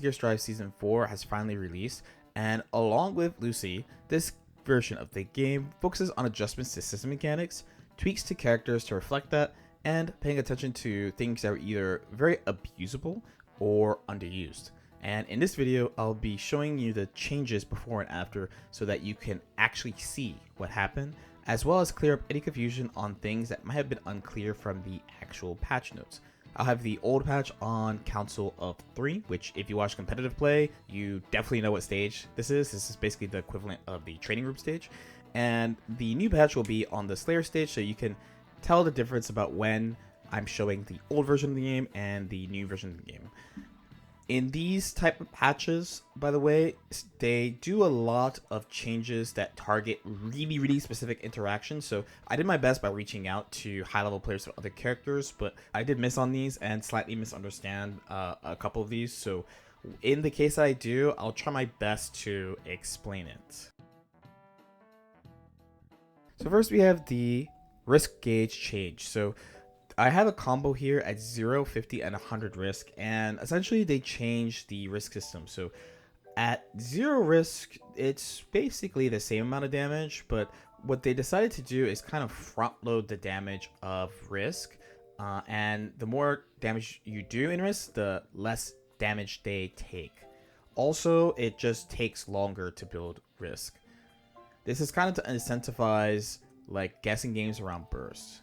Gear Strive Season 4 has finally released, and along with Lucy, this version of the game focuses on adjustments to system mechanics, tweaks to characters to reflect that, and paying attention to things that are either very abusable or underused. And in this video, I'll be showing you the changes before and after so that you can actually see what happened, as well as clear up any confusion on things that might have been unclear from the actual patch notes. I'll have the old patch on Council of 3, which if you watch competitive play, you definitely know what stage this is. This is basically the equivalent of the training group stage. And the new patch will be on the Slayer stage, so you can tell the difference about when I'm showing the old version of the game and the new version of the game. In these type of patches, by the way, they do a lot of changes that target really specific interactions. So I did my best by reaching out to high-level players of other characters, but I did miss on these and slightly misunderstand a couple of these. So in the case I do, I'll try my best to explain it. So first we have the risk gauge change. So I have a combo here at 0, 50, and 100 risk, and essentially they changed the risk system. So at 0 risk, it's basically the same amount of damage, but what they decided to do is kind of front load the damage of risk, and the more damage you do in risk, the less damage they take. Also, it just takes longer to build risk. This is kind of to incentivize like guessing games around burst.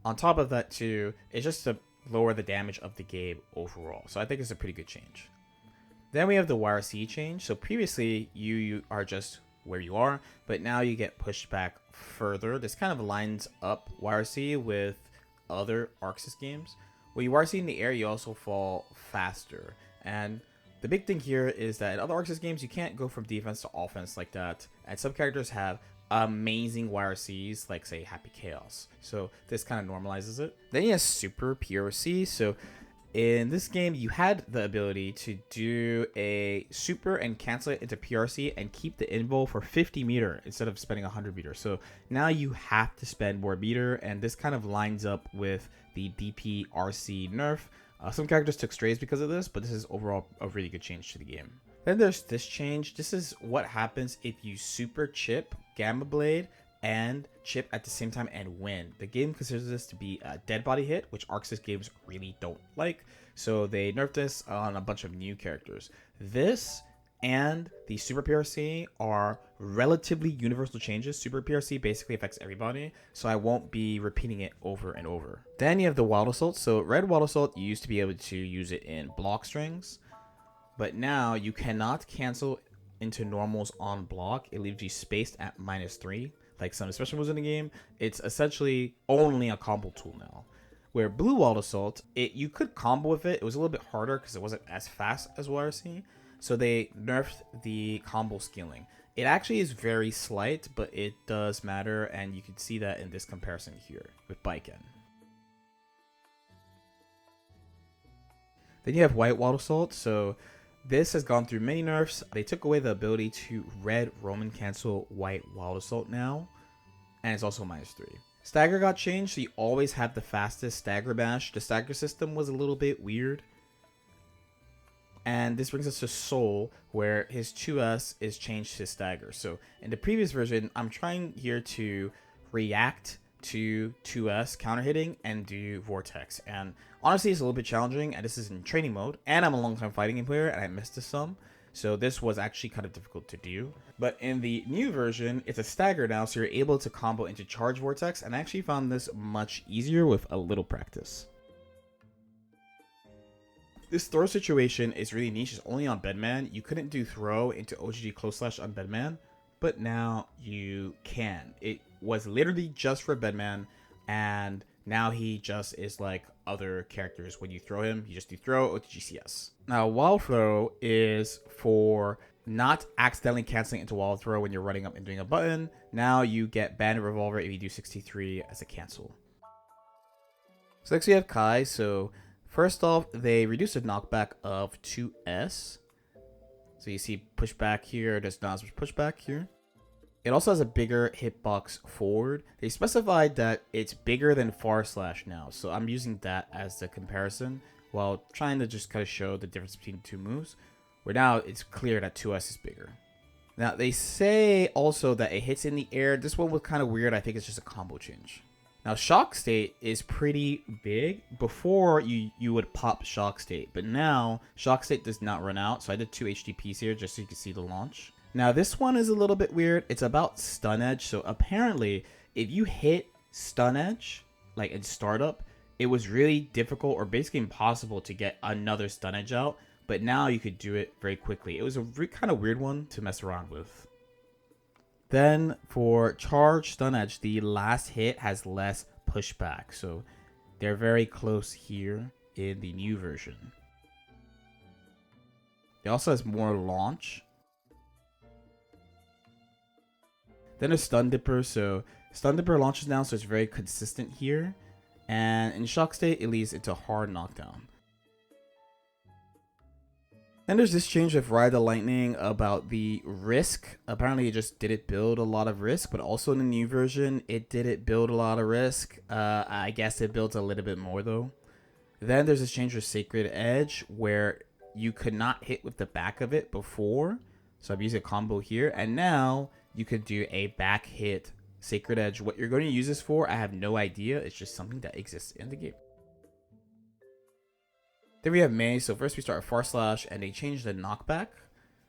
On top of that too, it's just to lower the damage of the game overall. So I think it's a pretty good change. Then we have the YRC change. So previously you are just where you are, but now you get pushed back further. This kind of lines up YRC with other ArcSys games. When you YRC in the air, you also fall faster. And the big thing here is that in other ArcSys games, you can't go from defense to offense like that. And some characters have amazing YRCs, like say Happy Chaos. So this kind of normalizes it. Then you have Super PRC. So in this game, you had the ability to do a super and cancel it into PRC and keep the invul for 50 meter instead of spending 100 meter. So now you have to spend more meter, and this kind of lines up with the DP RC nerf. Some characters took strays because of this, but this is overall a really good change to the game. Then there's this change. This is what happens if you super chip, Gamma Blade, and chip at the same time and win. The game considers this to be a dead body hit, which ArcSys games really don't like. So they nerfed this on a bunch of new characters. This and the Super PRC are relatively universal changes. Super PRC basically affects everybody, so I won't be repeating it over and over. Then you have the Wild Assault. So Red Wild Assault, you used to be able to use it in block strings, but now you cannot cancel into normals on block. It leaves you spaced at -3, like some special moves in the game. It's essentially only a combo tool now. Where Blue Wild Assault, you could combo with it. It was a little bit harder because it wasn't as fast as YRC. So they nerfed the combo scaling. It actually is very slight, but it does matter, and you can see that in this comparison here with Baiken. Then you have White Wild Assault. So this has gone through many nerfs. They took away the ability to red Roman cancel White Wild Assault now, and it's also -3. Stagger got changed, so you always have the fastest stagger bash. The stagger system was a little bit weird. And this brings us to Soul, where his 2S is changed to stagger. So in the previous version, I'm trying here to react to 2S counter hitting and do Vortex. And honestly, it's a little bit challenging, and this is in training mode. And I'm a long time fighting game player, and I missed this some. So this was actually kind of difficult to do. But in the new version, it's a stagger now, so you're able to combo into Charge Vortex. And I actually found this much easier with a little practice. This throw situation is really niche. It's only on Bedman. You couldn't do throw into OGG close slash on Bedman, but now you can. It was literally just for Bedman, and now he just is like other characters. When you throw him, you just do throw OTGCS. Now, Wild Throw is for not accidentally canceling into Wild Throw when you're running up and doing a button. Now you get Bandit Revolver if you do 63 as a cancel. So next we have Kai. So first off, they reduced the knockback of 2S. So you see pushback here, there's not as much pushback here. It also has a bigger hitbox forward. They specified that it's bigger than far slash now, so I'm using that as the comparison. while trying to just kind of show the difference between the two moves, where now it's clear that 2S is bigger. Now, they say also that it hits in the air. This one was kind of weird. I think it's just a combo change. Now, Shock State is pretty big. Before, you would pop Shock State, but now Shock State does not run out. So I did 2 HDPs here just so you can see the launch. Now, this one is a little bit weird. It's about Stun Edge. So apparently, if you hit Stun Edge, like in startup, it was really difficult or basically impossible to get another Stun Edge out. But now you could do it very quickly. It was a kind of weird one to mess around with. Then for Charge Stun Edge, the last hit has less pushback. So they're very close here in the new version. It also has more launch. Then there's Stun Dipper. So Stun Dipper launches now, so it's very consistent here. And in Shock State, it leads into hard knockdown. Then there's this change with Ride the Lightning about the risk. Apparently, it just didn't build a lot of risk, but also in the new version, it didn't build a lot of risk. I guess it builds a little bit more, though. Then there's this change with Sacred Edge, where you could not hit with the back of it before. So I'm using a combo here. And now you could do a back hit Sacred Edge. What you're going to use this for, I have no idea. It's just something that exists in the game. Then we have Mei. So first we start with Far Slash, and they change the knockback.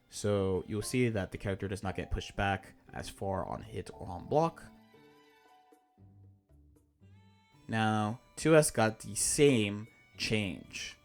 So you'll see that the character does not get pushed back as far on hit or on block. Now, 2S got the same change.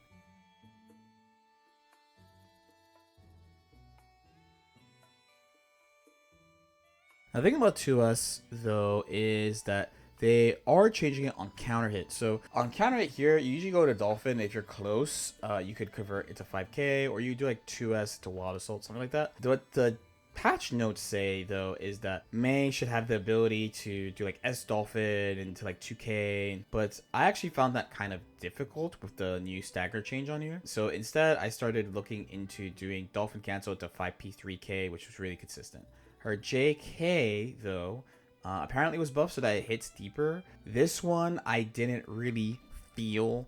The thing about 2S, though, is that they are changing it on counter hit. So on counter hit here, you usually go to Dolphin. If you're close, you could convert it to 5k, or you do like 2S to Wild Assault, something like that. What the patch notes say, though, is that Mei should have the ability to do like S Dolphin into like 2k, but I actually found that kind of difficult with the new stagger change on here. So instead, I started looking into doing Dolphin cancel to 5p 3k, which was really consistent. Her JK, though, apparently was buffed so that it hits deeper. This one, I didn't really feel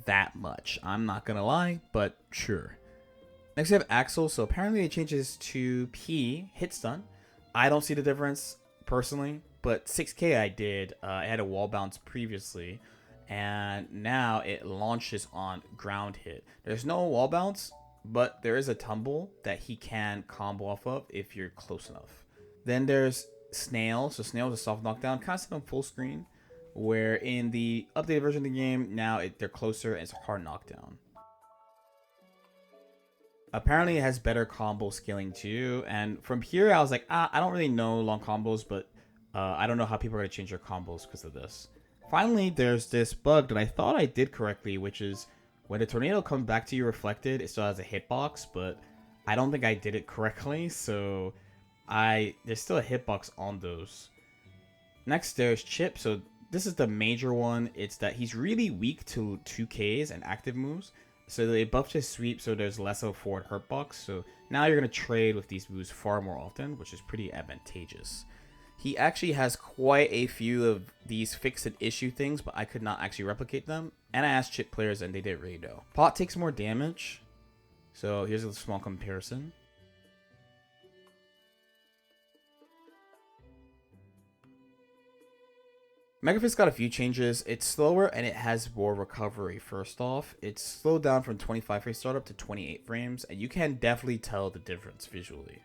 that much. I'm not gonna lie, but sure. Next we have Axel. So apparently it changes to P, hit stun. I don't see the difference personally, but 6k I did. It had a wall bounce previously, and now it launches on ground hit. There's no wall bounce, but there is a tumble that he can combo off of if you're close enough. Then there's Snail. So Snail is a soft knockdown, kind of set on full screen, where in the updated version of the game, now they're closer and it's hard knockdown. Apparently it has better combo scaling too, and from here I was like, I don't really know long combos, but I don't know how people are going to change their combos because of this. Finally, there's this bug that I thought I did correctly, which is when the tornado comes back to you reflected, it still has a hitbox, but I don't think I did it correctly, so there's still a hitbox on those. Next, there's Chipp. So this is the major one. It's that he's really weak to 2Ks and active moves. So they buffed his sweep, so there's less of a forward hurtbox. So now you're going to trade with these moves far more often, which is pretty advantageous. He actually has quite a few of these fix and issue things, but I could not actually replicate them. And I asked Chipp players, and they didn't really know. Pot takes more damage. So here's a small comparison. Megafist got a few changes. It's slower and it has more recovery. First off, it's slowed down from 25 frame startup to 28 frames, and you can definitely tell the difference visually.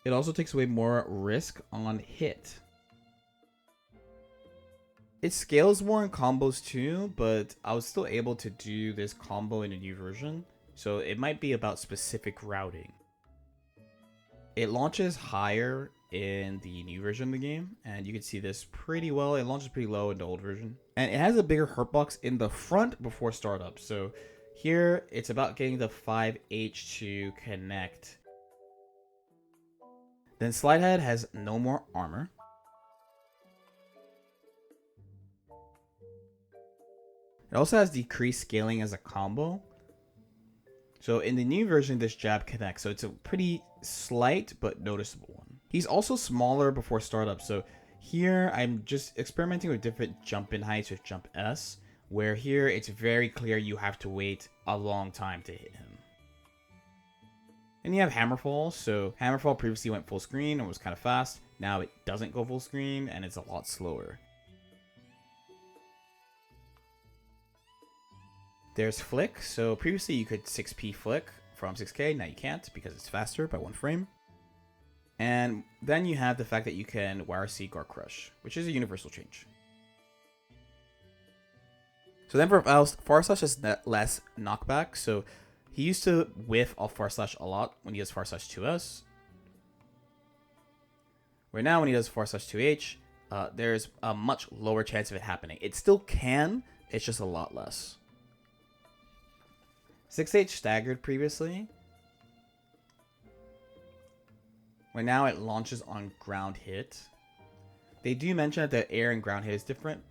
It also takes away more risk on hit. It scales more in combos too, but I was still able to do this combo in a new version, so it might be about specific routing. It launches higher in the new version of the game, and you can see this pretty well. It launches pretty low in the old version, and it has a bigger hurtbox in the front before startup. So here it's about getting the 5H to connect. Then Slidehead has no more armor. It also has decreased scaling as a combo. So in the new version, this jab connects, so it's a pretty slight but noticeable one. He's also smaller before startup, so here I'm just experimenting with different jump in heights with jump S, where here it's very clear you have to wait a long time to hit him. And you have Hammerfall. So Hammerfall previously went full screen and was kind of fast. Now it doesn't go full screen and it's a lot slower. There's Flick. So previously you could 6p Flick from 6k. Now you can't because it's faster by 1 frame. And then you have the fact that you can Wire Seek or Crush, which is a universal change. So then for Faust, Far Slash is less knockback. So he used to whiff off Far Slash a lot when he does Far Slash 2S. Where now when he does Far Slash 2H, there's a much lower chance of it happening. It still can, it's just a lot less. 6H staggered previously, where now it launches on ground hit. They do mention that the air and ground hit is different.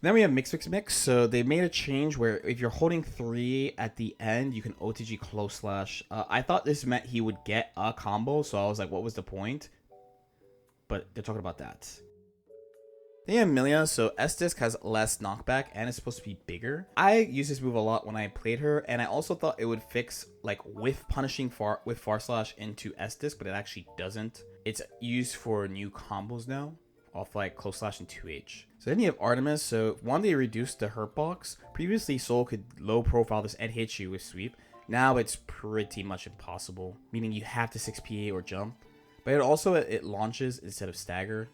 Then we have Mix. So they made a change where if you're holding 3 at the end, you can OTG close slash. I thought this meant he would get a combo, so I was like, what was the point? But they're talking about that. Then you have Millia. So S-Disc has less knockback and it's supposed to be bigger. I used this move a lot when I played her, and I also thought it would fix like whiff punishing with Far Slash into S-Disc, but it actually doesn't. It's used for new combos now, off like close slash and 2H. So then you have Artemis. So one, they reduced the hurt box. Previously, Soul could low profile this and hit you with sweep. Now it's pretty much impossible, meaning you have to 6PA or jump. But it launches instead of stagger.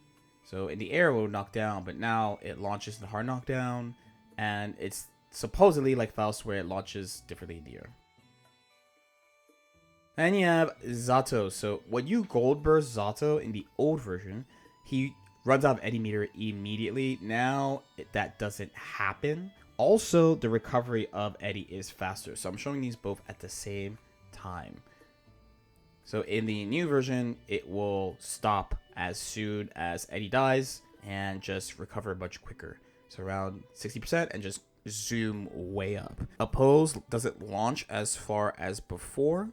So in the air it will knock down, but now it launches the hard knockdown, and it's supposedly like Faust where it launches differently in the air. Then you have Zato. So when you gold burst Zato in the old version, he runs out of Eddy meter immediately. Now that doesn't happen. Also, the recovery of Eddy is faster. So I'm showing these both at the same time. So in the new version, it will stop as soon as Eddy dies and just recover much quicker. So around 60% and just zoom way up. Oppose doesn't launch as far as before,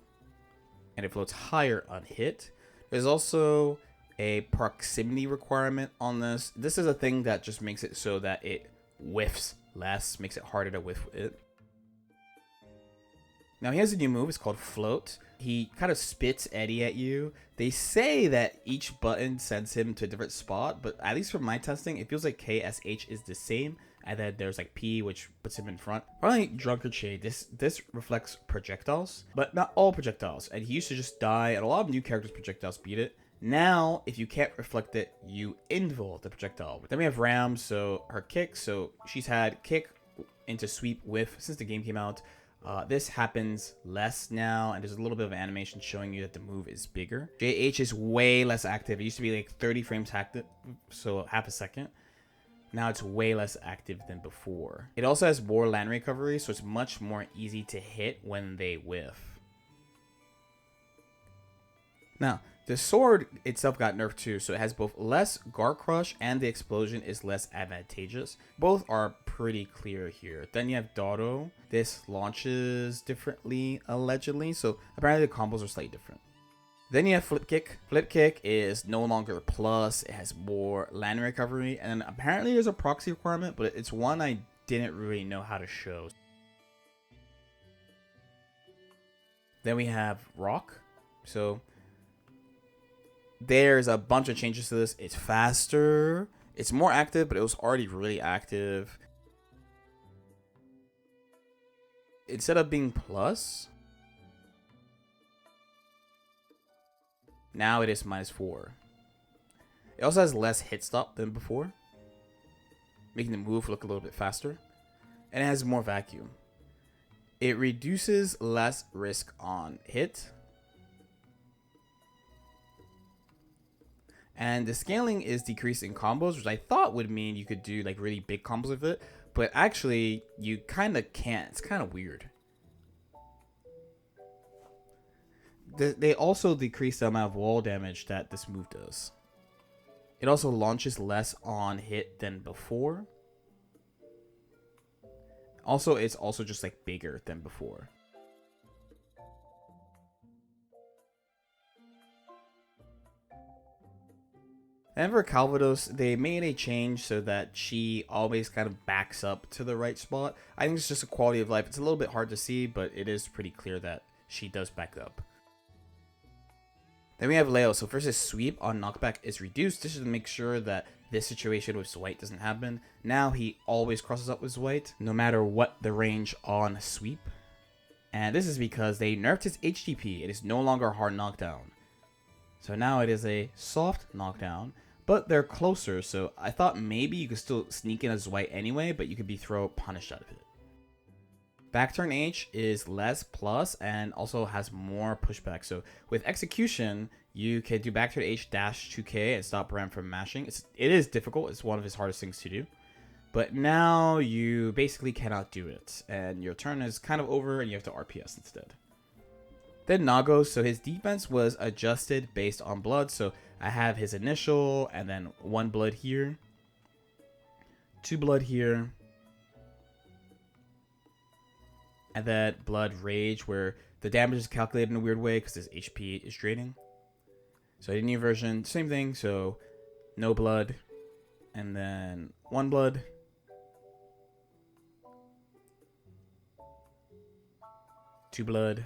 and it floats higher on hit. There's also a proximity requirement on this. This is a thing that just makes it so that it whiffs less, makes it harder to whiff it. Now he has a new move, it's called Float. He kind of spits Eddy at you. They say that each button sends him to a different spot, but at least from my testing, it feels like KSH is the same, and then there's like P, which puts him in front. Probably Drunkard Shade. This reflects projectiles, but not all projectiles. And he used to just die, and a lot of new characters' projectiles beat it. Now, if you can't reflect it, you invul the projectile. Then we have Ram, so her kick. So she's had kick into sweep whiff since the game came out. This happens less now, and there's a little bit of animation showing you that the move is bigger. JH is way less active. It used to be like 30 frames active, so half a second. Now it's way less active than before. It also has more land recovery, so it's much more easy to hit when they whiff. Now, the sword itself got nerfed too, so it has both less guard crush and the explosion is less advantageous. Both are pretty clear here. Then you have Zato. This launches differently, allegedly, so apparently the combos are slightly different. Then you have Flip Kick. Flip Kick is no longer plus. It has more land recovery, and apparently there's a proxy requirement, but it's one I didn't really know how to show. Then we have Rock. So there's a bunch of changes to this. It's faster. It's more active, but it was already really active. Instead of being plus, now it is -4. It also has less hit stop than before, making the move look a little bit faster. And it has more vacuum. It reduces less risk on hit. And the scaling is decreased in combos, which I thought would mean you could do like really big combos with it. But actually, you kind of can't. It's kind of weird. They also decrease the amount of wall damage that this move does. It also launches less on hit than before. Also, it's also just like bigger than before. And for Calvados, they made a change so that she always kind of backs up to the right spot. I think it's just a quality of life. It's a little bit hard to see, but it is pretty clear that she does back up. Then we have Leo. So first his sweep on knockback is reduced. This is to make sure that this situation with White doesn't happen. Now he always crosses up with White, no matter what the range on sweep. And this is because they nerfed his HDP. It is no longer a hard knockdown. So now it is a soft knockdown, but they're closer. So I thought maybe you could still sneak in as White anyway, but you could be throw punished out of it. Back turn H is less plus and also has more pushback. So with execution, you can do back turn H dash 2K and stop Ram from mashing. It is difficult. It's one of his hardest things to do. But now you basically cannot do it. And your turn is kind of over and you have to RPS instead. Then Nago, so his defense was adjusted based on blood. So I have his initial and then 1 blood here. 2 blood here. And then blood rage where the damage is calculated in a weird way because his HP is draining. So in new version, same thing. So no blood. And then 1 blood. Two blood.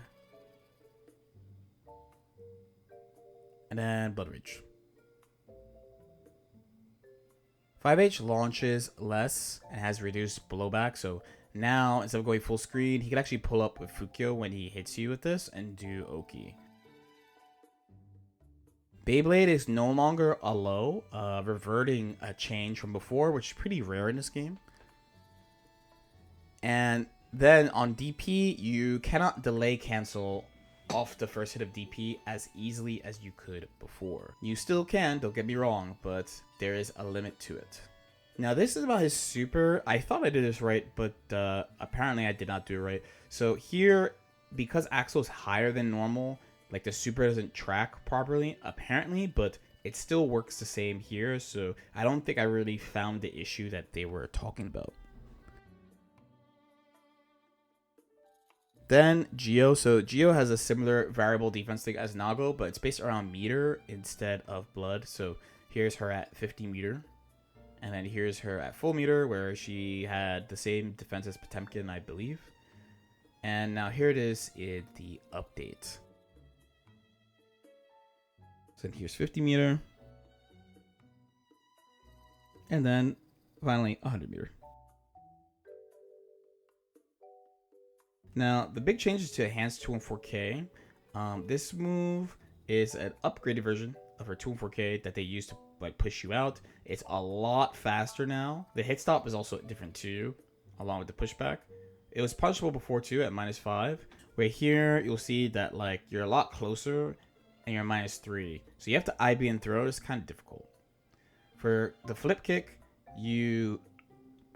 And then blood rage. 5H launches less and has reduced blowback. So now, instead of going full screen, he can actually pull up with Fukyo when he hits you with this and do Oki. Beyblade is no longer a low, reverting a change from before, which is pretty rare in this game. And then on DP, you cannot delay cancel off the first hit of DP as easily as you could before. You still can, don't get me wrong, but there is a limit to it. Now this is about his super. I thought I did this right, but apparently I did not do it right. So here, because Axel is higher than normal, like the super doesn't track properly, apparently, but it still works the same here. So I don't think I really found the issue that they were talking about. Then Geo. So Geo has a similar variable defense thing as Nago, but it's based around meter instead of blood. So here's her at 50 meter. And then here's her at full meter, where she had the same defense as Potemkin, I believe. And now here it is in the update. So then here's 50 meter. And then finally 100 meter. Now, the big change is to enhance 2 and 4K. This move is an upgraded version of her 2 and 4K that they use to like push you out. It's a lot faster now. The hit stop is also different too, along with the pushback. It was punishable before too at -5. Where here you'll see that like you're a lot closer and you're -3. So you have to IB and throw. It's kind of difficult. For the flip kick, you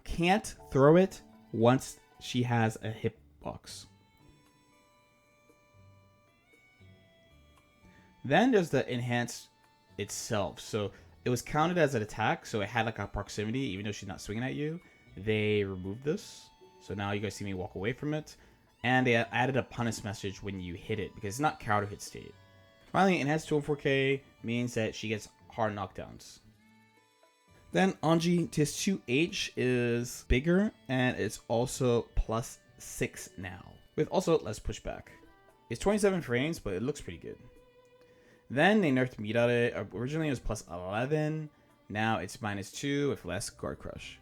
can't throw it once she has a hitbox. Then there's the enhance itself. So it was counted as an attack, so it had like a proximity, even though she's not swinging at you. They removed this, so now you guys see me walk away from it. And they added a punish message when you hit it, because it's not counter hit state. Finally, enhanced 2 and 4K means that she gets hard knockdowns. Then Anji, his 2H is bigger, and it's also +6 now, with also less pushback. It's 27 frames, but it looks pretty good. Then they nerfed Midare. Originally it was +11. Now it's -2 with less guard crush.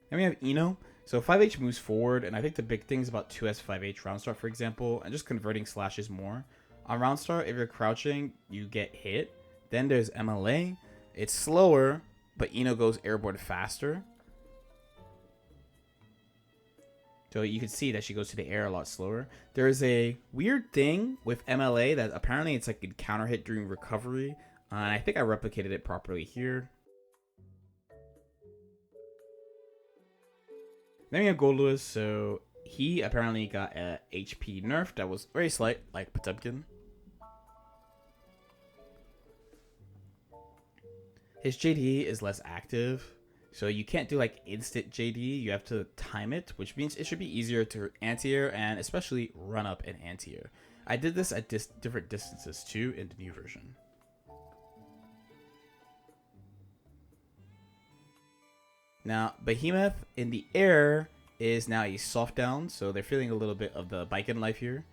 Then we have Ino. So 5H moves forward, and I think the big thing is about 2S 5H round start, for example, and just converting slashes more. On round start, if you're crouching, you get hit. Then there's MLA. It's slower, but Ino goes airborne faster. So you can see that she goes to the air a lot slower. There is a weird thing with MLA that apparently it's like a counter hit during recovery. And I think I replicated it properly here. Then we have Goldlewis. So he apparently got a HP nerf that was very slight, like Potemkin. His JD is less active. So you can't do like instant JD, you have to time it, which means it should be easier to anti-air and especially run up and anti-air. I did this at different distances too in the new version. Now, Behemoth in the air is now a soft down, so they're feeling a little bit of the Baiken life here.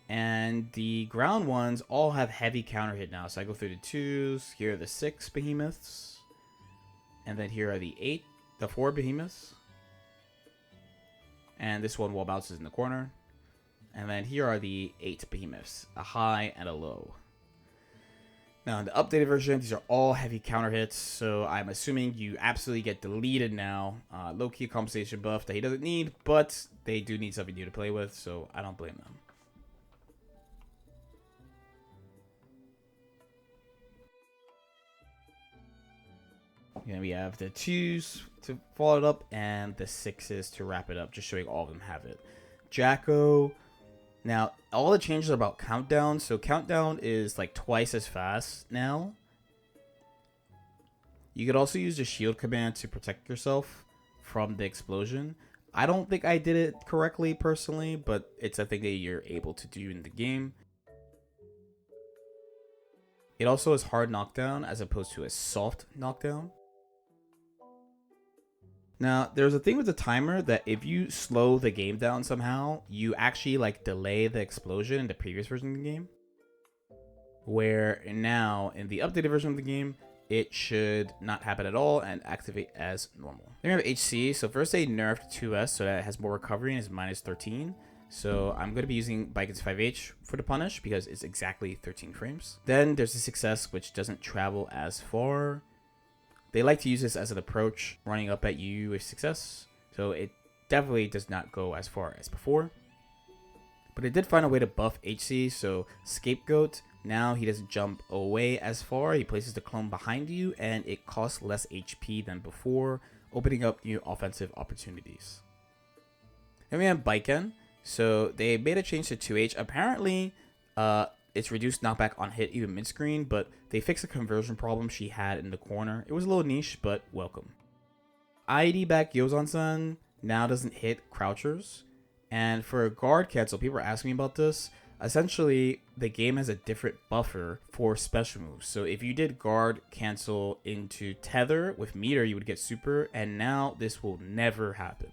And the ground ones all have heavy counter hit now. So I go through the 2s. Here are the 6 behemoths. And then here are the 4 behemoths. And this one wall bounces in the corner. And then here are the 8 behemoths, a high and a low. Now in the updated version, these are all heavy counter hits. So I'm assuming you absolutely get deleted now. Low-key compensation buff that he doesn't need, but they do need something new to play with. So I don't blame them. And we have the 2s to follow it up and the 6s to wrap it up, just showing all of them have it. JackO. Now, all the changes are about countdown. So countdown is like twice as fast now. You could also use the shield command to protect yourself from the explosion. I don't think I did it correctly personally, but it's a thing that you're able to do in the game. It also is hard knockdown as opposed to a soft knockdown. Now, there's a thing with the timer that if you slow the game down somehow, you actually like delay the explosion in the previous version of the game. Where now, in the updated version of the game, it should not happen at all and activate as normal. Then we have HC. So first they nerfed 2S so that it has more recovery and is minus 13. So I'm going to be using Baiken's 5H for the punish because it's exactly 13 frames. Then there's the 6S, which doesn't travel as far. They like to use this as an approach, running up at you with success. So it definitely does not go as far as before. But it did find a way to buff HC, so Scapegoat, now he doesn't jump away as far. He places the clone behind you, and it costs less HP than before, opening up new offensive opportunities. Then we have Baiken. So they made a change to 2H. Apparently, it's reduced knockback on hit even mid-screen, but they fixed a conversion problem she had in the corner. It was a little niche, but welcome. ID back Yozan-san now doesn't hit crouchers. And for a guard cancel, people are asking me about this. Essentially, the game has a different buffer for special moves. So if you did guard cancel into tether with meter, you would get super, and now this will never happen.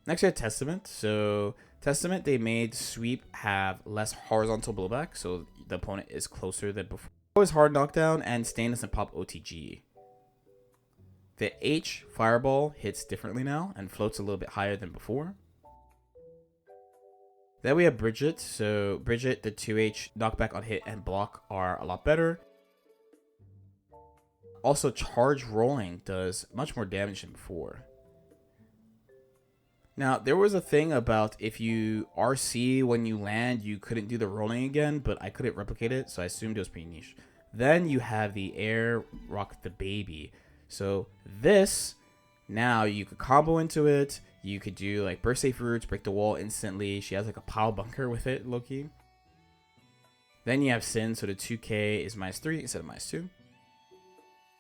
Next we have Testament. So Testament, they made sweep have less horizontal blowback, so the opponent is closer than before. Always hard knockdown, and Stain doesn't pop OTG. The H fireball hits differently now and floats a little bit higher than before. Then we have Bridget. So Bridget, the 2H knockback on hit and block are a lot better. Also, charge rolling does much more damage than before. Now, there was a thing about if you RC when you land, you couldn't do the rolling again, but I couldn't replicate it, so I assumed it was pretty niche. Then you have the air rock the baby. So this, now you could combo into it. You could do like burst safe roots, break the wall instantly. She has like a pile bunker with it, low-key. Then you have Sin, so the 2K is -3 instead of -2.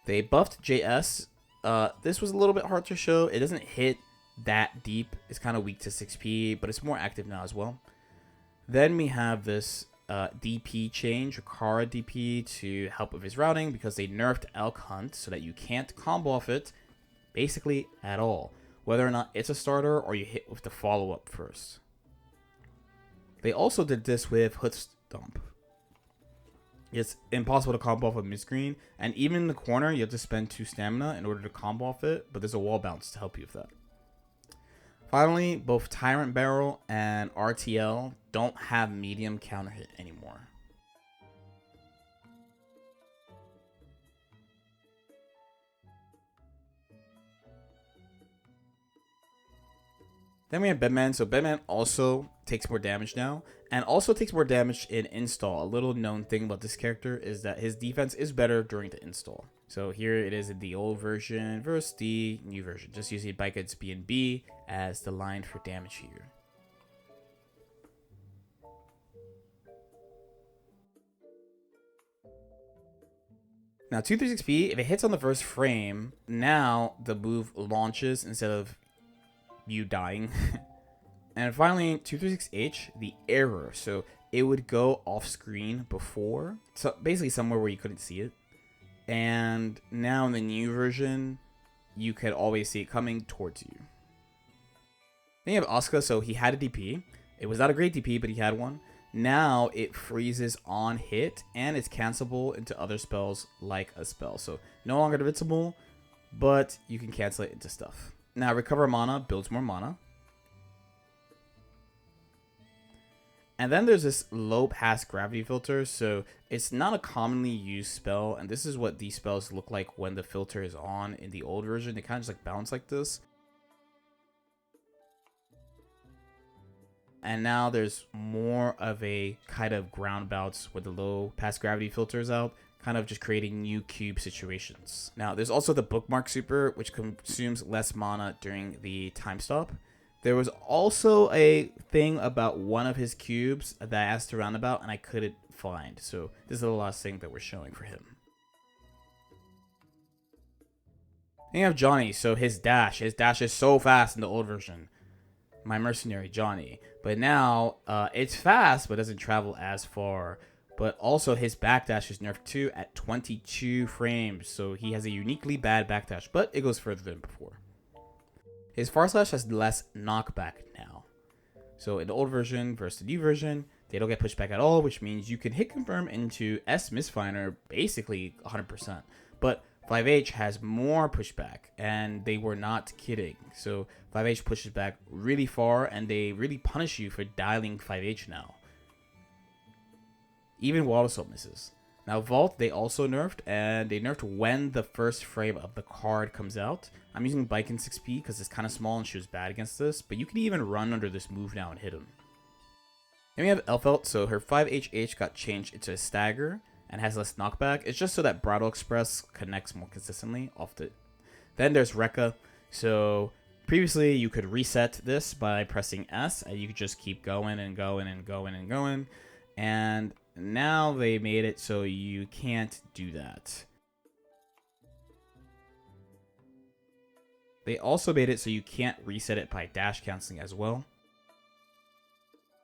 They buffed JS. This was a little bit hard to show. It doesn't hit that deep. It's kind of weak to 6P, but it's more active now as well. Then we have this DP change, Kara DP, to help with his routing because they nerfed Elk Hunt so that you can't combo off it basically at all, whether or not it's a starter or you hit with the follow-up first. They also did this with Hood Stomp. It's impossible to combo off of mid-screen, and even in the corner you have to spend 2 stamina in order to combo off it, but there's a wall bounce to help you with that. Finally, both Tyrant Barrel and RTL don't have medium counter hit anymore. Then we have Bedman. So Bedman also takes more damage now, and also takes more damage in install. A little known thing about this character is that his defense is better during the install. So here it is in the old version versus the new version. Just using Baiken's B&B as the line for damage here. Now 236P, if it hits on the first frame, now the move launches instead of you dying. And finally, 236H, the error. So it would go off screen before, so basically somewhere where you couldn't see it. And now in the new version, you could always see it coming towards you. Then you have Asuka, so he had a DP. It was not a great DP, but he had one. Now it freezes on hit, and it's cancelable into other spells like a spell. So no longer invincible, but you can cancel it into stuff. Now recover mana builds more mana. And then there's this low pass gravity filter, so it's not a commonly used spell, and this is what these spells look like when the filter is on in the old version. They kind of just like bounce like this. And now there's more of a kind of ground bounce with the low pass gravity filters out, kind of just creating new cube situations. Now there's also the bookmark super, which consumes less mana during the time stop. There was also a thing about one of his cubes that I asked around about and I couldn't find. So this is the last thing that we're showing for him. Then you have Johnny. So his dash is so fast in the old version. My mercenary Johnny. But now it's fast but doesn't travel as far. But also his backdash is nerfed too at 22 frames. So he has a uniquely bad backdash, but it goes further than before. His Far Slash has less knockback now. So in the old version versus the new version, they don't get pushed back at all, which means you can hit confirm into S Misfinder basically 100%. But 5H has more pushback, and they were not kidding. So 5H pushes back really far, and they really punish you for dialing 5H now. Even Wall Assault misses. Now Vault, they also nerfed, and they nerfed when the first frame of the card comes out. I'm using Baiken 6P because it's kind of small and she was bad against this, but you can even run under this move now and hit him. Then we have Elphelt, so her 5HH got changed into a stagger and has less knockback. It's just so that Bridal Express connects more consistently off the... Then there's Rekka, so previously you could reset this by pressing S, and you could just keep going and going and going and going, and now they made it so you can't do that. They also made it so you can't reset it by dash canceling as well.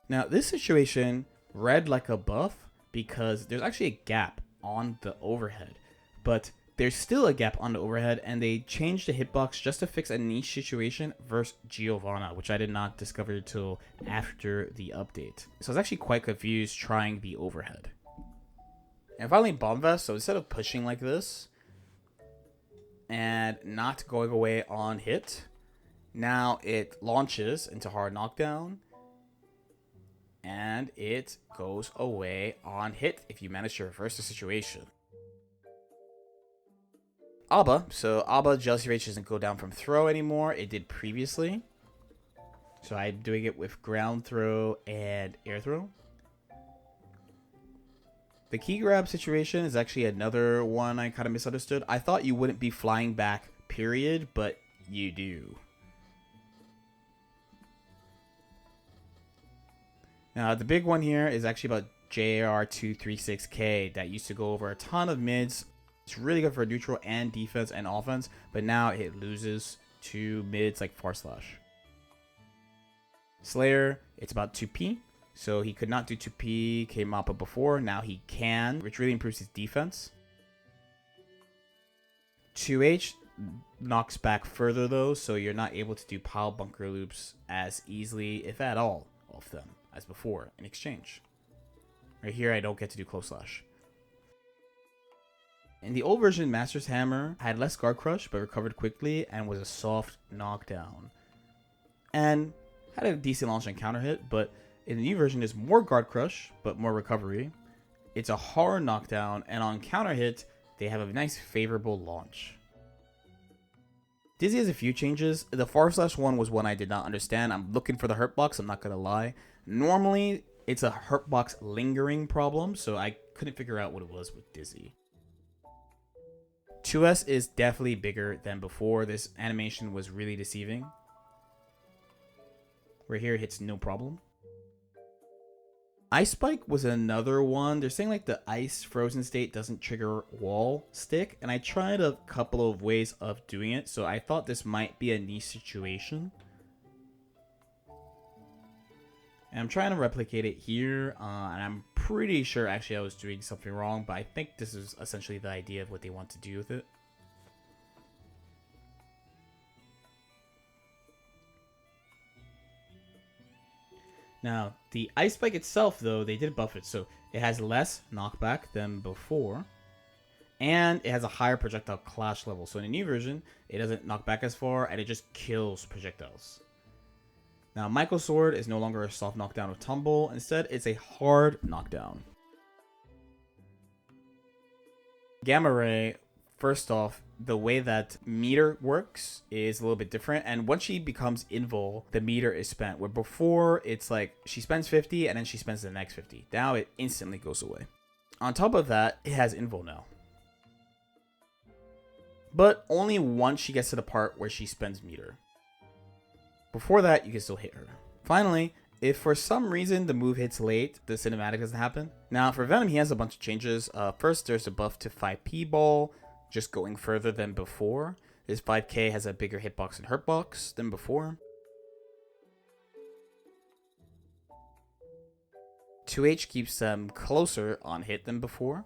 Now this situation read like a buff because there's actually a gap on the overhead, but there's still a gap on the overhead, and they changed the hitbox just to fix a niche situation versus Giovanna, which I did not discover until after the update. So I was actually quite confused trying the overhead. And finally Bomb Vest, so instead of pushing like this and not going away on hit, now it launches into hard knockdown and it goes away on hit if you manage to reverse the situation. Abba, so Abba Jealousy Rage doesn't go down from throw anymore. It did previously. So I'm doing it with ground throw and air throw. The key grab situation is actually another one I kind of misunderstood. I thought you wouldn't be flying back, period, but you do. Now, the big one here is actually about JR236K that used to go over a ton of mids. It's really good for neutral and defense and offense, but now it loses to mids like Far Slash. Slayer, it's about 2P. So he could not do 2P K-Mappa before. Now he can, which really improves his defense. 2H knocks back further though, so you're not able to do pile bunker loops as easily, if at all, off them as before in exchange. Right here, I don't get to do close slash. In the old version, Master's Hammer had less guard crush, but recovered quickly and was a soft knockdown. And had a decent launch and counter hit, but in the new version, there's more guard crush, but more recovery. It's a hard knockdown, and on counter hit, they have a nice favorable launch. Dizzy has a few changes. The Far Slash one was one I did not understand. I'm looking for the hurt box, I'm not gonna lie. Normally, it's a hurt box lingering problem, so I couldn't figure out what it was with Dizzy. 2S is definitely bigger than before. This animation was really deceiving. Right here, it hits no problem. Ice Spike was another one. They're saying like the ice frozen state doesn't trigger wall stick, and I tried a couple of ways of doing it, so I thought this might be a niche situation. And I'm trying to replicate it here, and I'm pretty sure actually I was doing something wrong, but I think this is essentially the idea of what they want to do with it. Now, the Ice Spike itself, though, they did buff it, so it has less knockback than before, and it has a higher projectile clash level. So in the new version, it doesn't knock back as far, and it just kills projectiles. Now, Michael's sword is no longer a soft knockdown with tumble. Instead, it's a hard knockdown. Gamma Ray, first off, the way that meter works is a little bit different, and once she becomes invul, the meter is spent, where before it's like she spends 50 and then she spends the next 50. Now it instantly goes away. On top of that, it has invul now, but only once she gets to the part where she spends meter. Before that, you can still hit her. Finally, if for some reason the move hits late, the cinematic doesn't happen. Now for Venom, he has a bunch of changes. First, there's a buff to 5p ball, just going further than before. His 5k has a bigger hitbox and hurtbox than before. 2h keeps them closer on hit than before.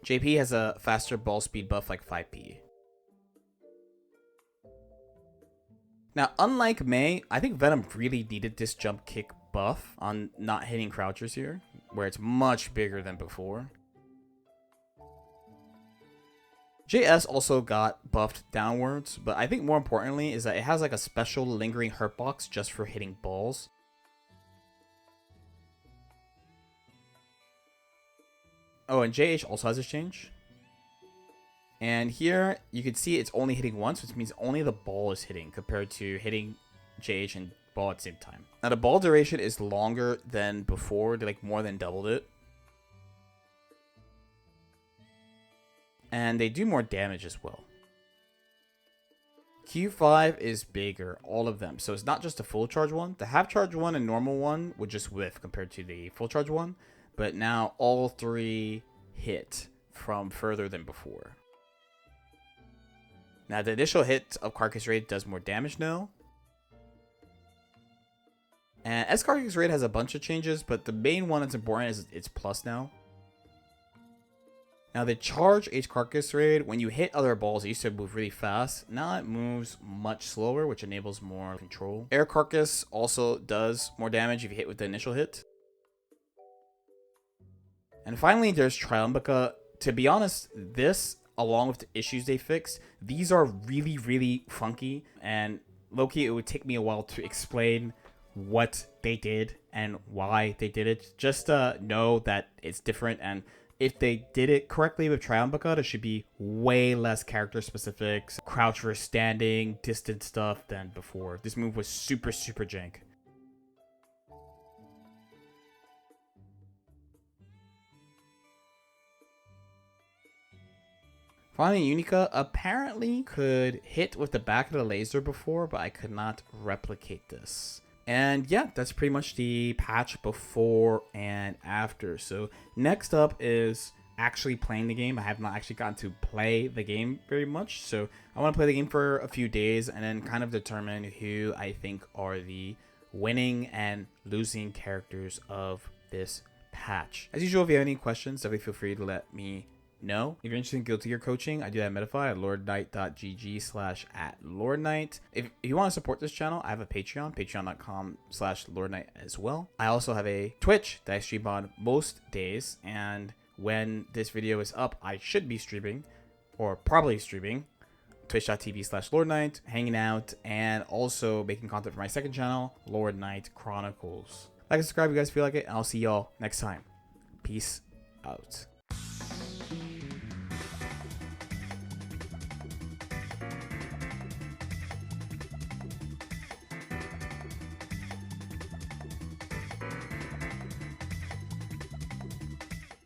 JP has a faster ball speed buff like 5p. Now, unlike May, I think Venom really needed this jump kick buff on not hitting crouchers here, where it's much bigger than before. JS also got buffed downwards, but I think more importantly is that it has like a special lingering hurt box just for hitting balls. Oh, and JH also has a change. And here you can see it's only hitting once, which means only the ball is hitting compared to hitting JH and ball at the same time. Now the ball duration is longer than before, they like more than doubled it. And they do more damage as well. Q5 is bigger, all of them. So it's not just a full charge one. The half charge one and normal one would just whiff compared to the full charge one. But now all three hit from further than before. Now the initial hit of Carcass Raid does more damage now. And S Carcass Raid has a bunch of changes, but the main one that's important is it's plus now. Now the charge H Carcass Raid, when you hit other balls, it used to move really fast. Now it moves much slower, which enables more control. Air Carcass also does more damage if you hit with the initial hit. And finally, there's Triumbica. To be honest, this, along with the issues they fixed, these are really, really funky. And low-key, it would take me a while to explain what they did and why they did it. Just know that it's different, and if they did it correctly with Triumbica, there should be way less character specifics, crouch versus standing, distant stuff than before. This move was super, super jank. Finally, Unika apparently could hit with the back of the laser before, but I could not replicate this. And yeah, that's pretty much the patch before and after. So next up is actually playing the game. I have not actually gotten to play the game very much. So I want to play the game for a few days and then kind of determine who I think are the winning and losing characters of this patch. As usual, if you have any questions, definitely feel free to let me know. If you're interested in Guilty Gear coaching, I do that at Medify at lordknight.gg/@lordknight. If you want to support this channel, I have a Patreon, patreon.com/lordknight as well. I also have a Twitch that I stream on most days, and when this video is up, I should be streaming, or probably streaming, twitch.tv/lordknight, hanging out, and also making content for my second channel, Lord Knight Chronicles. Like and subscribe if you guys feel like it, and I'll see y'all next time. Peace out.